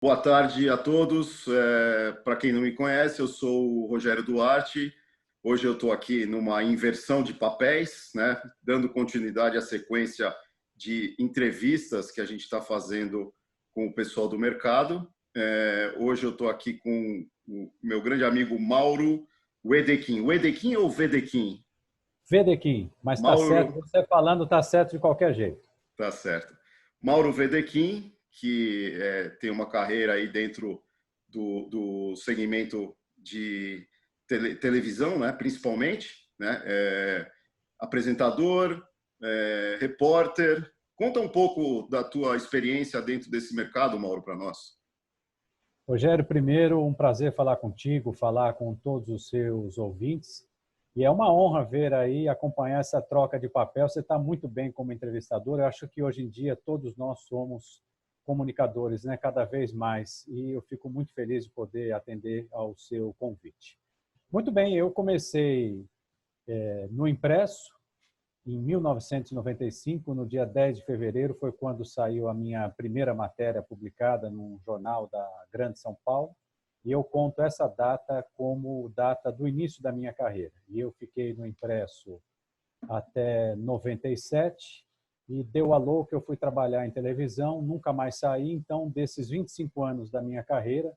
Boa tarde a todos. Para quem não me conhece, eu sou o Rogério Duarte. Hoje eu estou aqui numa inversão de papéis, né? Dando continuidade à sequência de entrevistas que a gente está fazendo com o pessoal do mercado. Hoje eu estou aqui com o meu grande amigo Mauro Wedekind. Wedekind ou Vedekind? Vedekind, mas está certo, Mauro, você falando está certo de qualquer jeito. tá certo. Mauro Wedekind, que tem uma carreira aí dentro do segmento de televisão, né, principalmente, né, apresentador, repórter. Conta um pouco da tua experiência dentro desse mercado, Mauro, para nós. Rogério, primeiro, um prazer falar contigo, falar com todos os seus ouvintes. E é uma honra ver aí, acompanhar essa troca de papel. Você está muito bem como entrevistador. Eu acho que hoje em dia todos nós somos comunicadores, né? Cada vez mais. E eu fico muito feliz de poder atender ao seu convite. Muito bem, eu comecei no impresso em 1995, no dia 10 de fevereiro, foi quando saiu a minha primeira matéria publicada num jornal da Grande São Paulo. E eu conto essa data como data do início da minha carreira. E eu fiquei no impresso até 97 e deu a louca, eu fui trabalhar em televisão, nunca mais saí. Então, desses 25 anos da minha carreira,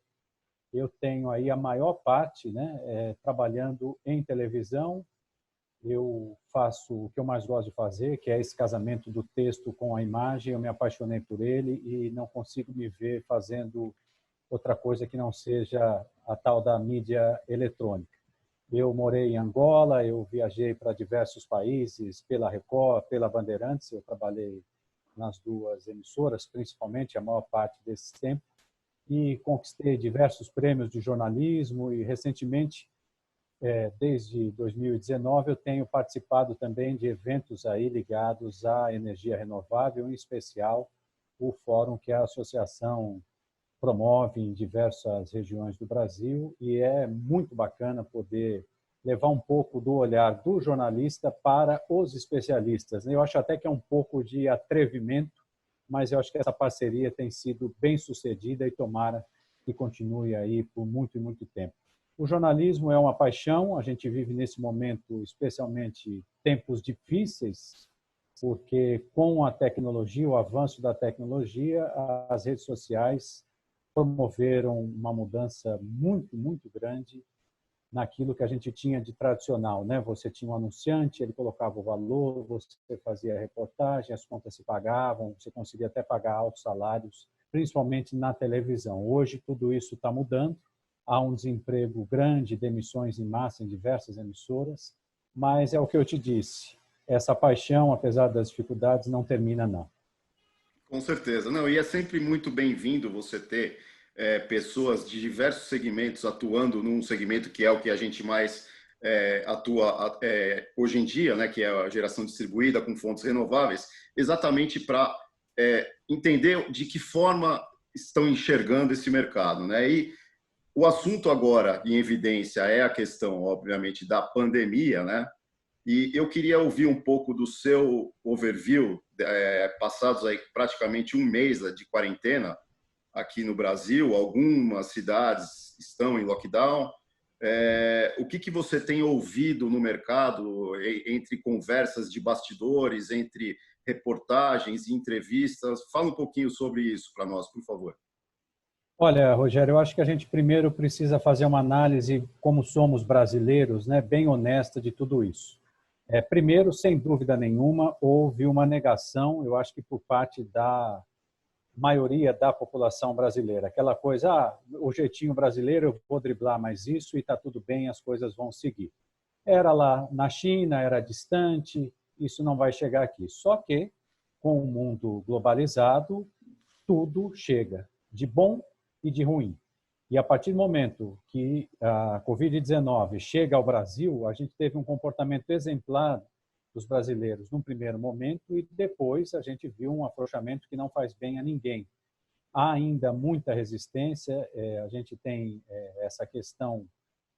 eu tenho aí a maior parte, né, trabalhando em televisão. Eu faço o que eu mais gosto de fazer, que é esse casamento do texto com a imagem. Eu me apaixonei por ele e não consigo me ver fazendo outra coisa que não seja a tal da mídia eletrônica. Eu morei em Angola, eu viajei para diversos países, pela Record, pela Bandeirantes, eu trabalhei nas duas emissoras, principalmente a maior parte desse tempo, e conquistei diversos prêmios de jornalismo e, recentemente, desde 2019, eu tenho participado também de eventos aí ligados à energia renovável, em especial o fórum que a associação promove em diversas regiões do Brasil, e é muito bacana poder levar um pouco do olhar do jornalista para os especialistas. Eu acho até que é um pouco de atrevimento, mas eu acho que essa parceria tem sido bem sucedida e tomara que continue aí por muito e muito tempo. O jornalismo é uma paixão, a gente vive nesse momento, especialmente tempos difíceis, porque com a tecnologia, o avanço da tecnologia, as redes sociais promoveram uma mudança muito, muito grande naquilo que a gente tinha de tradicional, né? Você tinha um anunciante, ele colocava o valor, você fazia a reportagem, as contas se pagavam, você conseguia até pagar altos salários, principalmente na televisão. Hoje tudo isso está mudando, há um desemprego grande, demissões em massa em diversas emissoras, mas é o que eu te disse, essa paixão, apesar das dificuldades, não termina não. Com certeza. Não, e é sempre muito bem-vindo você ter pessoas de diversos segmentos atuando num segmento que é o que a gente mais atua hoje em dia, né, que é a geração distribuída com fontes renováveis, exatamente para entender de que forma estão enxergando esse mercado, né? E o assunto agora em evidência é a questão, obviamente, da pandemia, né? E eu queria ouvir um pouco do seu overview, passados aí praticamente um mês de quarentena aqui no Brasil, algumas cidades estão em lockdown. O que você tem ouvido no mercado, entre conversas de bastidores, entre reportagens e entrevistas? Fala um pouquinho sobre isso para nós, por favor. Olha, Rogério, eu acho que a gente primeiro precisa fazer uma análise, como somos brasileiros, né, bem honesta de tudo isso. Primeiro, sem dúvida nenhuma, houve uma negação, eu acho que por parte da maioria da população brasileira. Aquela coisa, o jeitinho brasileiro, eu vou driblar mais isso e está tudo bem, as coisas vão seguir. Era lá na China, era distante, isso não vai chegar aqui. Só que, com o mundo globalizado, tudo chega, de bom e de ruim. E a partir do momento que a Covid-19 chega ao Brasil, a gente teve um comportamento exemplar dos brasileiros num primeiro momento e depois a gente viu um afrouxamento que não faz bem a ninguém. Há ainda muita resistência, a gente tem essa questão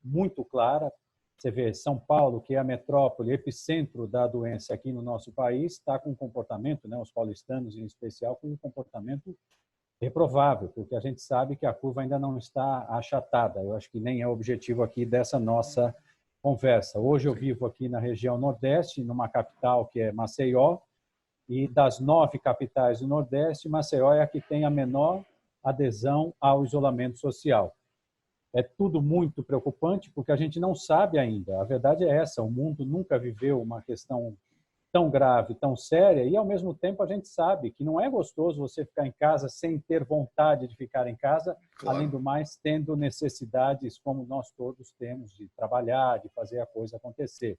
muito clara. Você vê São Paulo, que é a metrópole, epicentro da doença aqui no nosso país, está com um comportamento, né, os paulistanos em especial, com um comportamento reprovável, porque a gente sabe que a curva ainda não está achatada. Eu acho que nem é o objetivo aqui dessa nossa conversa. Hoje eu vivo aqui na região Nordeste, numa capital que é Maceió, e das 9 capitais do Nordeste, Maceió é a que tem a menor adesão ao isolamento social. É tudo muito preocupante, porque a gente não sabe ainda. A verdade é essa, o mundo nunca viveu uma questão tão grave, tão séria, e ao mesmo tempo a gente sabe que não é gostoso você ficar em casa sem ter vontade de ficar em casa, além Claro. do mais, tendo necessidades como nós todos temos de trabalhar, de fazer a coisa acontecer.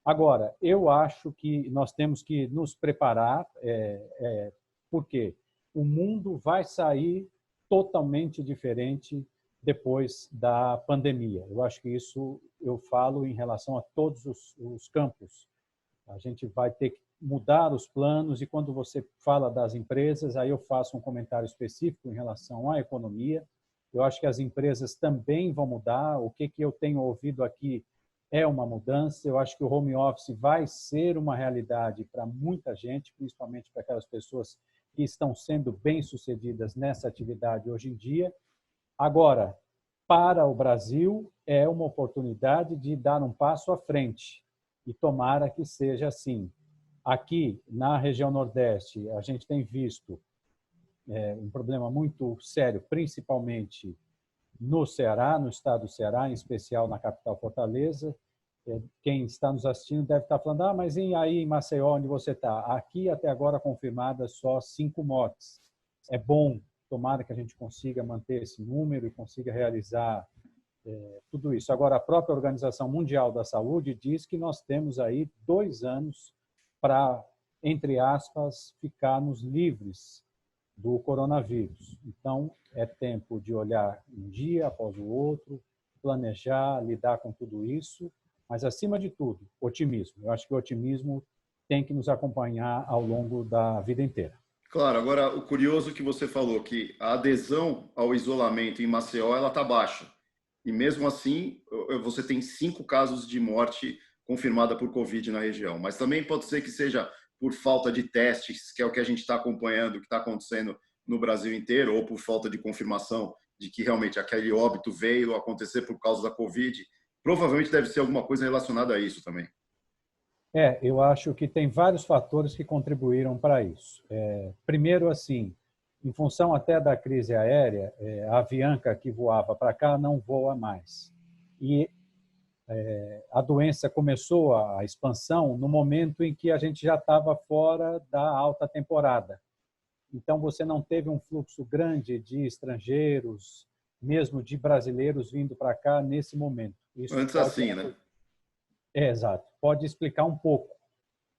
Agora, eu acho que nós temos que nos preparar, porque o mundo vai sair totalmente diferente depois da pandemia. Eu acho que isso eu falo em relação a todos os campos. A gente vai ter que mudar os planos, e quando você fala das empresas, aí eu faço um comentário específico em relação à economia. Eu acho que as empresas também vão mudar. O que eu tenho ouvido aqui é uma mudança. Eu acho que o home office vai ser uma realidade para muita gente, principalmente para aquelas pessoas que estão sendo bem-sucedidas nessa atividade hoje em dia. Agora, para o Brasil, é uma oportunidade de dar um passo à frente, e tomara que seja assim. Aqui, na região Nordeste, a gente tem visto um problema muito sério, principalmente no Ceará, no estado do Ceará, em especial na capital Fortaleza. Quem está nos assistindo deve estar falando, mas e aí em Maceió, onde você está? Aqui, até agora, confirmadas só 5 mortes. É bom, tomara que a gente consiga manter esse número e consiga realizar tudo isso. Agora, a própria Organização Mundial da Saúde diz que nós temos aí 2 anos para, entre aspas, ficarmos livres do coronavírus. Então, é tempo de olhar um dia após o outro, planejar, lidar com tudo isso, mas, acima de tudo, otimismo. Eu acho que o otimismo tem que nos acompanhar ao longo da vida inteira. Claro, agora o curioso que você falou que a adesão ao isolamento em Maceió ela está baixa. E mesmo assim, você tem 5 casos de morte confirmada por Covid na região. Mas também pode ser que seja por falta de testes, que é o que a gente está acompanhando, que está acontecendo no Brasil inteiro, ou por falta de confirmação de que realmente aquele óbito veio acontecer por causa da Covid. Provavelmente deve ser alguma coisa relacionada a isso também. Eu acho que tem vários fatores que contribuíram para isso. Primeiro, assim, em função até da crise aérea, a Avianca que voava para cá não voa mais. E a doença começou a expansão no momento em que a gente já estava fora da alta temporada. Então, você não teve um fluxo grande de estrangeiros, mesmo de brasileiros vindo para cá nesse momento. Isso Antes pode... assim, né? Exato. Pode explicar um pouco.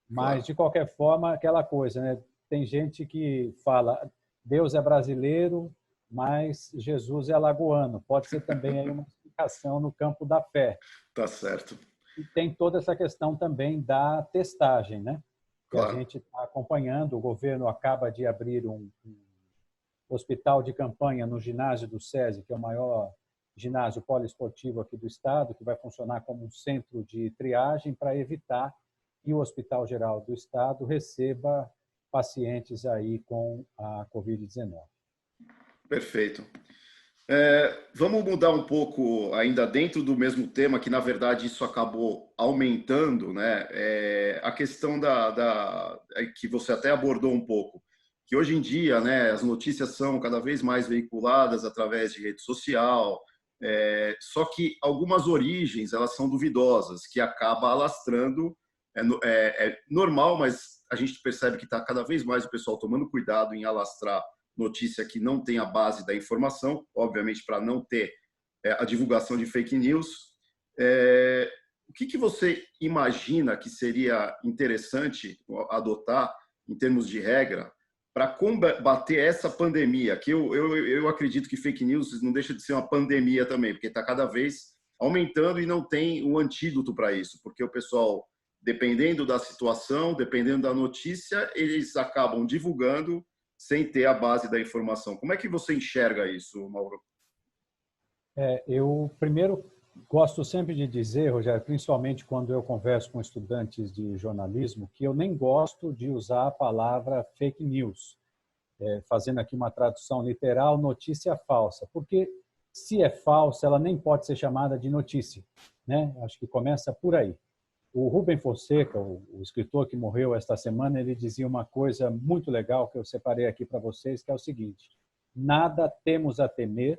Mas, Claro. de qualquer forma, aquela coisa, né? Tem gente que fala, Deus é brasileiro, mas Jesus é alagoano. Pode ser também aí uma explicação no campo da fé. Tá certo. E tem toda essa questão também da testagem, né? Que a Claro. gente está acompanhando. O governo acaba de abrir um hospital de campanha no ginásio do SESI, que é o maior ginásio poliesportivo aqui do estado, que vai funcionar como um centro de triagem para evitar que o Hospital Geral do Estado receba pacientes aí com a Covid-19. Perfeito. Vamos mudar um pouco, ainda dentro do mesmo tema, que na verdade isso acabou aumentando, né? A questão que você até abordou um pouco, que hoje em dia, né, as notícias são cada vez mais veiculadas através de rede social, só que algumas origens elas são duvidosas, que acaba alastrando. É normal, mas a gente percebe que está cada vez mais o pessoal tomando cuidado em alastrar notícia que não tem a base da informação, obviamente para não ter a divulgação de fake news. O que você imagina que seria interessante adotar em termos de regra para combater essa pandemia? Que eu acredito que fake news não deixa de ser uma pandemia também, porque está cada vez aumentando e não tem um antídoto para isso, porque o pessoal, dependendo da situação, dependendo da notícia, eles acabam divulgando sem ter a base da informação. Como é que você enxerga isso, Mauro? Eu, primeiro, gosto sempre de dizer, Rogério, principalmente quando eu converso com estudantes de jornalismo, que eu nem gosto de usar a palavra fake news. fazendo aqui uma tradução literal, notícia falsa. Porque se é falsa, ela nem pode ser chamada de notícia, né? Acho que começa por aí. O Rubem Fonseca, o escritor que morreu esta semana, ele dizia uma coisa muito legal que eu separei aqui para vocês, que é o seguinte: nada temos a temer,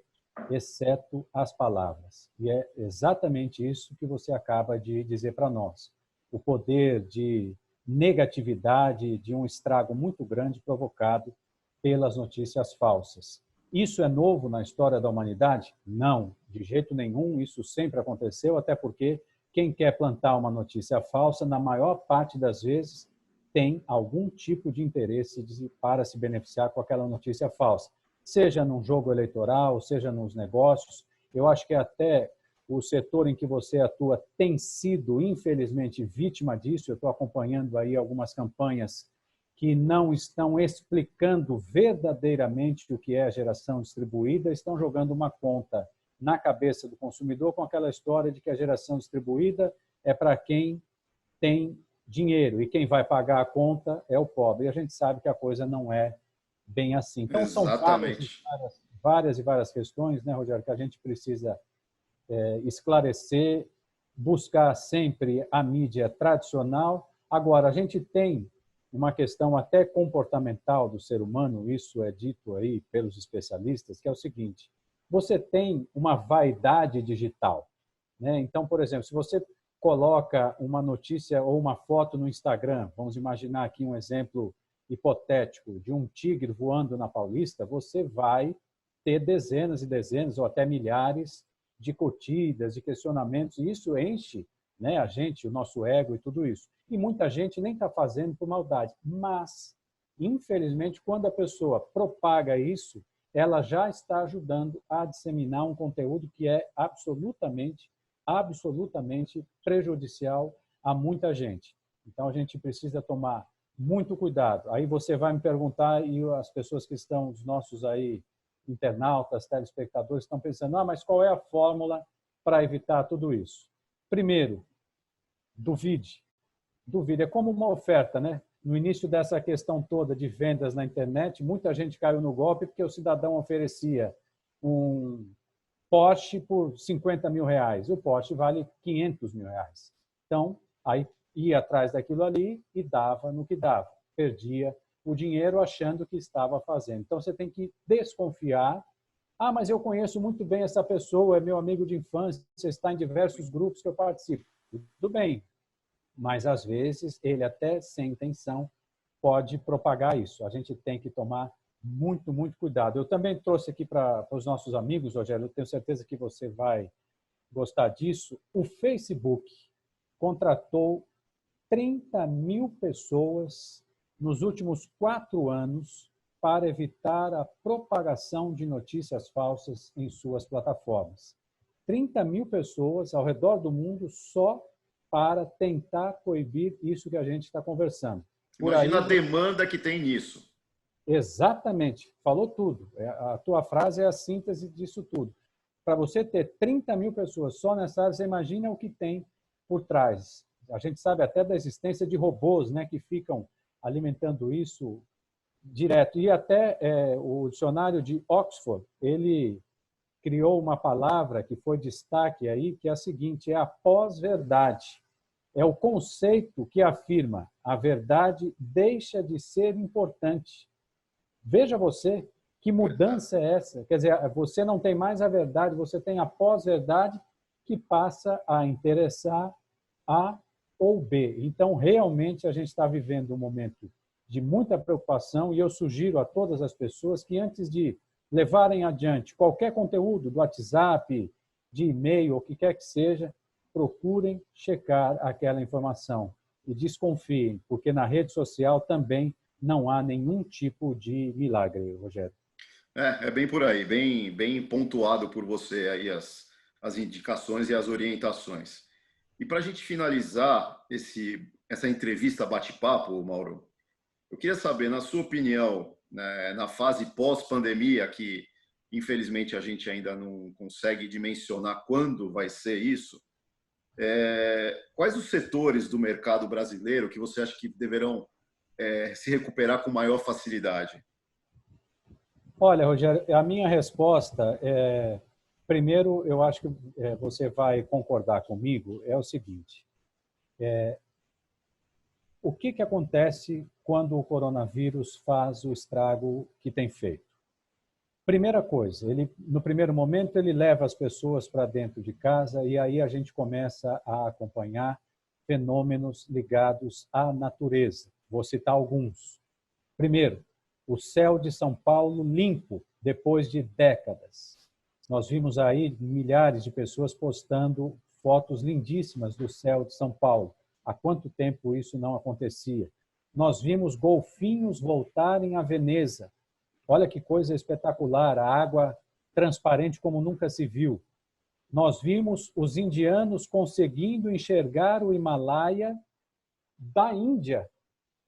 exceto as palavras. E é exatamente isso que você acaba de dizer para nós. O poder de negatividade, de um estrago muito grande provocado pelas notícias falsas. Isso é novo na história da humanidade? Não, de jeito nenhum. Isso sempre aconteceu, até porque quem quer plantar uma notícia falsa, na maior parte das vezes, tem algum tipo de interesse para se beneficiar com aquela notícia falsa. Seja num jogo eleitoral, seja nos negócios. Eu acho que até o setor em que você atua tem sido, infelizmente, vítima disso. Eu estou acompanhando aí algumas campanhas que não estão explicando verdadeiramente o que é a geração distribuída, estão jogando uma conta na cabeça do consumidor com aquela história de que a geração distribuída é para quem tem dinheiro e quem vai pagar a conta é o pobre. E a gente sabe que a coisa não é bem assim. Então, são várias e várias questões, né, Rogério, que a gente precisa esclarecer, buscar sempre a mídia tradicional. Agora, a gente tem uma questão até comportamental do ser humano, isso é dito aí pelos especialistas, que é o seguinte: você tem uma vaidade digital, né? Então, por exemplo, se você coloca uma notícia ou uma foto no Instagram, vamos imaginar aqui um exemplo hipotético de um tigre voando na Paulista, você vai ter dezenas e dezenas ou até milhares de curtidas, de questionamentos, e isso enche, né, a gente, o nosso ego e tudo isso. E muita gente nem está fazendo por maldade, mas, infelizmente, quando a pessoa propaga isso, ela já está ajudando a disseminar um conteúdo que é absolutamente prejudicial a muita gente. Então, a gente precisa tomar muito cuidado. Aí você vai me perguntar, e as pessoas que estão, os nossos aí internautas, telespectadores, estão pensando, mas qual é a fórmula para evitar tudo isso? Primeiro, duvide. Duvide. É como uma oferta, né? No início dessa questão toda de vendas na internet, muita gente caiu no golpe porque o cidadão oferecia um Porsche por 50 mil reais. O Porsche vale 500 mil reais. Então, aí ia atrás daquilo ali e dava no que dava. Perdia o dinheiro achando que estava fazendo. Então, você tem que desconfiar. Mas eu conheço muito bem essa pessoa, é meu amigo de infância, está em diversos grupos que eu participo. Tudo bem, mas às vezes ele até sem intenção pode propagar isso. A gente tem que tomar muito, muito cuidado. Eu também trouxe aqui para os nossos amigos, Rogério, eu tenho certeza que você vai gostar disso. O Facebook contratou 30 mil pessoas nos últimos 4 anos para evitar a propagação de notícias falsas em suas plataformas. 30 mil pessoas ao redor do mundo só para tentar coibir isso que a gente está conversando. Imagina a demanda que tem nisso. Exatamente, falou tudo. A tua frase é a síntese disso tudo. Para você ter 30 mil pessoas só nessa área, você imagina o que tem por trás. A gente sabe até da existência de robôs, né, que ficam alimentando isso direto. E até o dicionário de Oxford, ele criou uma palavra que foi destaque aí, que é a seguinte: é a pós-verdade. É o conceito que afirma a verdade deixa de ser importante. Veja você, que mudança é essa? Quer dizer, você não tem mais a verdade, você tem a pós-verdade que passa a interessar A ou B. Então, realmente, a gente está vivendo um momento de muita preocupação e eu sugiro a todas as pessoas que, antes de levarem adiante qualquer conteúdo do WhatsApp, de e-mail, o que quer que seja, procurem checar aquela informação e desconfiem, porque na rede social também não há nenhum tipo de milagre, Rogério. É bem por aí, bem pontuado por você aí as indicações e as orientações. E para a gente finalizar essa entrevista bate-papo, Mauro, eu queria saber, na sua opinião, né, na fase pós-pandemia, que infelizmente a gente ainda não consegue dimensionar quando vai ser isso, quais os setores do mercado brasileiro que você acha que deverão se recuperar com maior facilidade? Olha, Rogério, a minha resposta é, primeiro, eu acho que você vai concordar comigo, é o seguinte, o que acontece quando o coronavírus faz o estrago que tem feito? Primeira coisa, no primeiro momento ele leva as pessoas para dentro de casa e aí a gente começa a acompanhar fenômenos ligados à natureza. Vou citar alguns. Primeiro, o céu de São Paulo limpo depois de décadas. Nós vimos aí milhares de pessoas postando fotos lindíssimas do céu de São Paulo. Há quanto tempo isso não acontecia? Nós vimos golfinhos voltarem a Veneza. Olha que coisa espetacular, a água transparente como nunca se viu. Nós vimos os indianos conseguindo enxergar o Himalaia da Índia,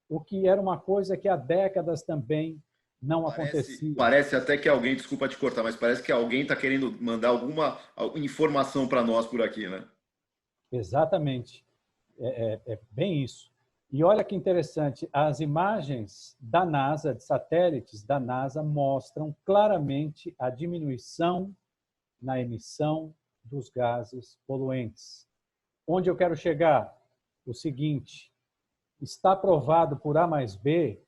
o que era uma coisa que há décadas também não acontecia. Parece até que alguém, desculpa te cortar, mas parece que alguém está querendo mandar alguma informação para nós por aqui, né? Exatamente. É bem isso. E olha que interessante, as imagens da NASA, de satélites da NASA, mostram claramente a diminuição na emissão dos gases poluentes. Onde eu quero chegar? O seguinte, está provado por A mais B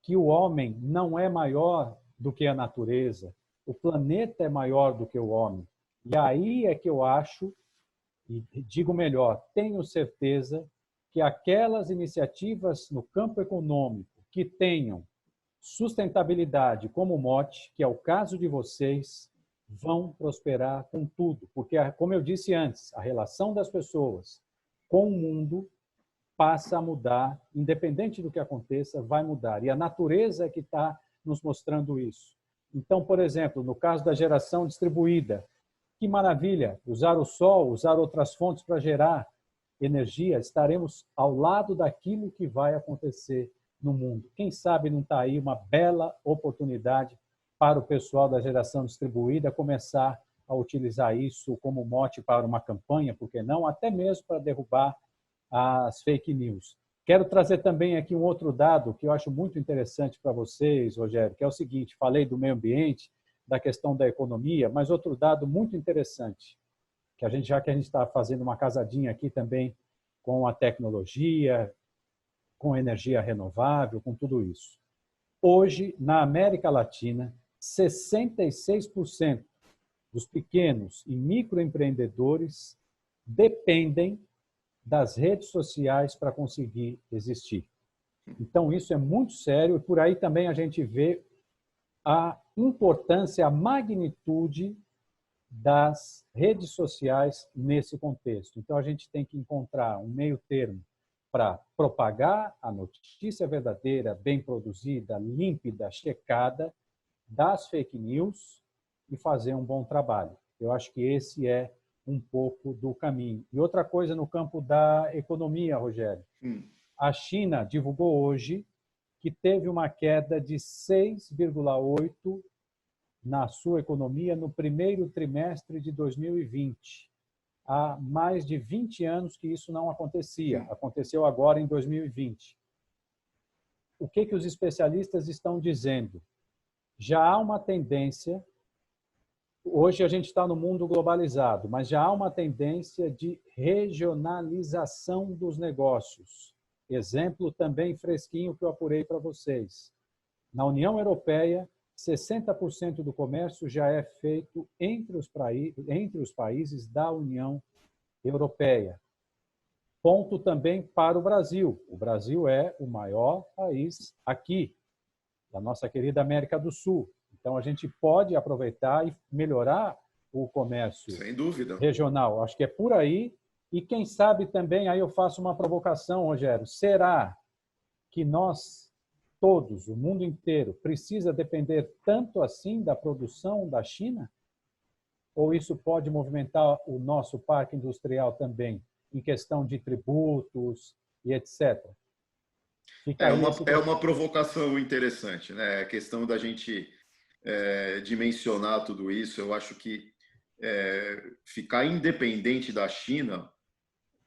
que o homem não é maior do que a natureza, o planeta é maior do que o homem. E aí é que eu acho, e digo melhor, tenho certeza que aquelas iniciativas no campo econômico que tenham sustentabilidade como mote, que é o caso de vocês, vão prosperar com tudo. Porque, como eu disse antes, a relação das pessoas com o mundo passa a mudar, independente do que aconteça, vai mudar. E a natureza é que está nos mostrando isso. Então, por exemplo, no caso da geração distribuída, que maravilha, usar o sol, usar outras fontes para gerar energia, estaremos ao lado daquilo que vai acontecer no mundo. Quem sabe não está aí uma bela oportunidade para o pessoal da geração distribuída começar a utilizar isso como mote para uma campanha, por que não? Até mesmo para derrubar as fake news. Quero trazer também aqui um outro dado que eu acho muito interessante para vocês, Rogério, que é o seguinte, falei do meio ambiente, da questão da economia, mas outro dado muito interessante, que já que a gente está fazendo uma casadinha aqui também com a tecnologia, com energia renovável, com tudo isso. Hoje, na América Latina, 66% dos pequenos e microempreendedores dependem das redes sociais para conseguir existir. Então, isso é muito sério e por aí também a gente vê a importância, a magnitude das redes sociais nesse contexto. Então, a gente tem que encontrar um meio termo para propagar a notícia verdadeira, bem produzida, límpida, checada, das fake news e fazer um bom trabalho. Eu acho que esse é um pouco do caminho. E outra coisa no campo da economia, Rogério. A China divulgou hoje que teve uma queda de 6,8% na sua economia no primeiro trimestre de 2020. Há mais de 20 anos que isso não acontecia. Aconteceu agora em 2020. O que os especialistas estão dizendo? Já há uma tendência, hoje a gente está no mundo globalizado, mas já há uma tendência de regionalização dos negócios. Exemplo também fresquinho que eu apurei para vocês. Na União Europeia, 60% do comércio já é feito entre os países da União Europeia. Ponto também para o Brasil. O Brasil é o maior país aqui, da nossa querida América do Sul. Então, a gente pode aproveitar e melhorar o comércio Sem dúvida. regional. Acho que é por aí. E quem sabe também, aí eu faço uma provocação, Rogério, será que nós todos, o mundo inteiro, precisa depender tanto assim da produção da China? Ou isso pode movimentar o nosso parque industrial também, em questão de tributos e etc.? É uma provocação interessante, né? A questão da gente dimensionar tudo isso, eu acho que ficar independente da China,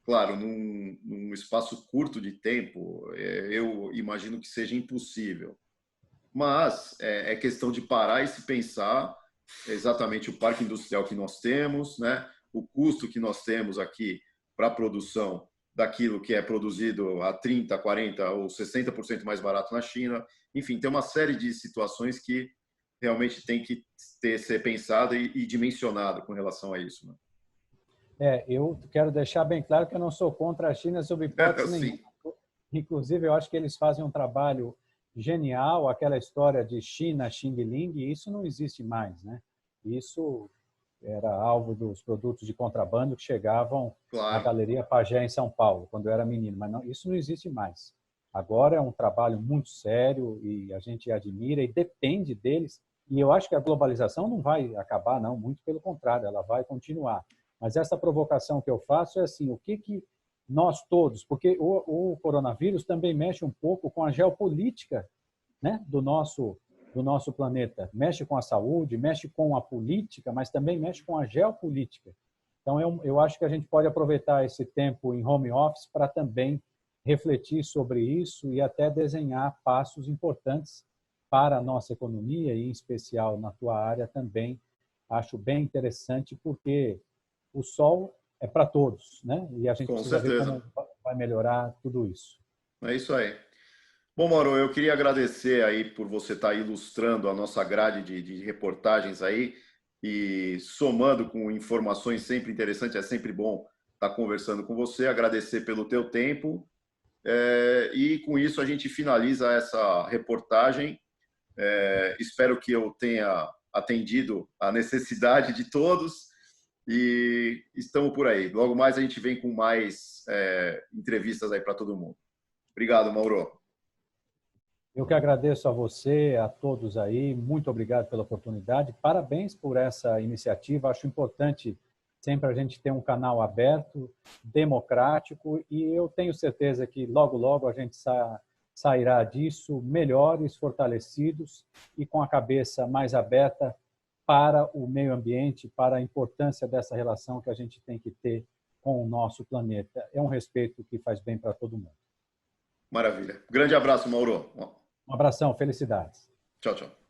claro, num espaço curto de tempo, eu imagino que seja impossível. mas é questão de parar e se pensar exatamente o parque industrial que nós temos, né? O custo que nós temos aqui para a produção daquilo que é produzido a 30, 40 ou 60% mais barato na China. Enfim, tem uma série de situações que realmente tem que ser pensada e dimensionada com relação a isso. Né? Eu quero deixar bem claro que eu não sou contra a China sob hipótese nenhuma. Sim. Inclusive, eu acho que eles fazem um trabalho genial, aquela história de China, Xing Ling, e isso não existe mais, né? Isso era alvo dos produtos de contrabando que chegavam na Claro. Galeria Pagé, em São Paulo, quando eu era menino, mas não, isso não existe mais. Agora é um trabalho muito sério e a gente admira e depende deles. E eu acho que a globalização não vai acabar, não, muito pelo contrário, ela vai continuar. Mas essa provocação que eu faço é assim, o que nós todos, porque o coronavírus também mexe um pouco com a geopolítica, né, do nosso planeta. Mexe com a saúde, mexe com a política, mas também mexe com a geopolítica. Então, eu acho que a gente pode aproveitar esse tempo em home office para também refletir sobre isso e até desenhar passos importantes para a nossa economia e, em especial, na tua área também. Acho bem interessante porque o sol é para todos, né? E a gente Com precisa ver certeza. como vai melhorar tudo isso. É isso aí. Bom, Mauro, eu queria agradecer aí por você estar ilustrando a nossa grade de reportagens aí e somando com informações sempre interessantes. É sempre bom estar conversando com você. Agradecer pelo teu tempo. E com isso a gente finaliza essa reportagem. Espero que eu tenha atendido a necessidade de todos e estamos por aí. Logo mais a gente vem com mais entrevistas aí para todo mundo. Obrigado, Mauro. Eu que agradeço a você, a todos aí. Muito obrigado pela oportunidade. Parabéns por essa iniciativa. Acho importante sempre a gente ter um canal aberto, democrático, e eu tenho certeza que logo, logo a gente sairá disso melhores, fortalecidos e com a cabeça mais aberta para o meio ambiente, para a importância dessa relação que a gente tem que ter com o nosso planeta. É um respeito que faz bem para todo mundo. Maravilha. Grande abraço, Mauro. Um abração, felicidades. Tchau, tchau.